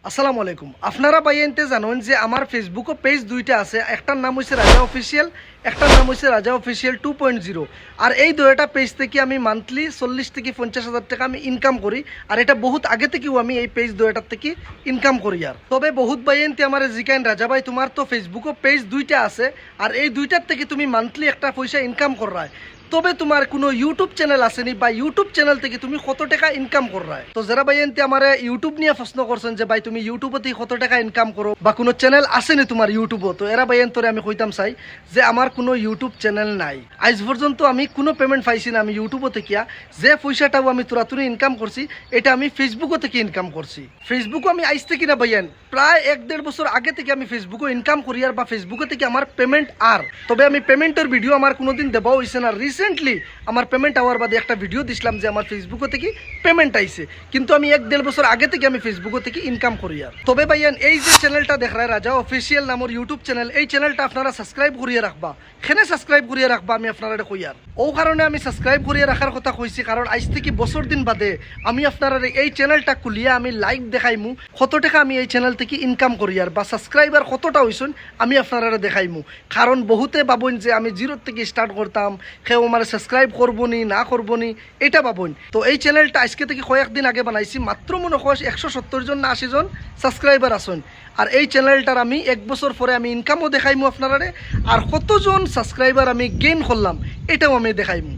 আসসালামু আলাইকুম। আপনারা বাইনতে জানেন যে আমার ফেসবুক পেজ দুইটা আছে, একটার নাম হচ্ছে রাজা অফিসিয়াল, একটার নাম হচ্ছে রাজা অফিসিয়াল 2.0। আর এই দুইটা পেজ থেকে আমি মান্থলি 40 থেকে 50,000 টাকা আমি ইনকাম করি। আর এটা বহুত আগে থেকেও আমি এই পেজ দুইটার থেকে ইনকাম করি। আর তবে বহুত বাইনতে আমার জিকাইন রাজা ভাই তোমার তো ফেসবুক পেজ দুইটা আছে আর এই দুইটার থেকে তুমি মান্থলি একটা পয়সা ইনকাম করায়, তবে তোমার কোনো ইউটিউব চ্যানেল আসেনি বা ইউটিউব চ্যানেল থেকে তুমি কত টাকা ইনকাম করায়? তো যারা ভাই এনতে আমার ইউটিউব নিয়ে প্রশ্ন করছেন যে ভাই তুমি ইউটিউবে থেকে কত টাকা ইনকাম করো বা কোনো চ্যানেল আসেনি তোমার ইউটিউবও, তো এরা ভাই এনতরে আমি কইতাম চাই যে আমার কোনো ইউটিউব চ্যানেল নাই। আজ পর্যন্ত আমি কোনো পেমেন্ট পাইছি না আমি ইউটিউবও থেকে। যে পয়সাটাও আমি তুরাতুরি ইনকাম করছি এটা আমি ফেসবুকও থেকে ইনকাম করছি। ফেসবুকও আমি আইস থেকে না ভাইয়ান প্রায় 1-1.5 বছর আগে থেকে আমি ফেসবুকও ইনকাম করি আর বা ফেসবুকে থেকে আমার পেমেন্ট। আর তবে আমি পেমেন্টের ভিডিও আমার কোনোদিন দেওয়া হয়েছে না। রিসেন্টলি আমার পেমেন্ট আওয়ার বাদে একটা ভিডিও দিছিলাম যে আমার ফেসবুকও থেকে পেমেন্ট আইছে, কিন্তু আমি 1-1.5 বছর আগে থেকে আমি ফেসবুকও থেকে ইনকাম করি। আর তবে ভাইয়ান এই যে চ্যানেলটা দেখ রাজা অফিসিয়াল নামের ইউটিউব চ্যানেল, এই চ্যানেলটা আপনারা সাবস্ক্রাইব করিয়ে রাখবা। খেনে সাবস্ক্রাইব করিয়ে রাখবা আমি আপনারা এটা কই। আর ও কারণে আমি সাবস্ক্রাইব করিয়ে রাখার কথা কইছি কারণ আজ থেকে বছর দিন বাদে আমি আপনারা এই চ্যানেলটা খুলিয়ে আমি লাইভ দেখাইমু কত টাকা আমি এই চ্যানেল থেকে ইনকাম করি আর বা সাবস্ক্রাইবার কতটা হইছেন আমি আপনারা দেখাইমু। কারণ বহুতে ভাবেন যে আমি জিরো থেকে স্টার্ট করতাম, কেউ আমার সাবস্ক্রাইব করবো নি না করবো নি এটা ভাবেন। তো এই চ্যানেলটা আজকে থেকে কয়েকদিন আগে বানাইছি, মাত্র মনে হয় 170 জন না 80 জন সাবস্ক্রাইবার আসেন। আর এই চ্যানেলটার আমি 1 বছর পরে আমি ইনকামও দেখাইমু আপনারা, আর কতজন সাবস্ক্রাইবার আমি গেইন করলাম এটাও আমি দেখাইমু।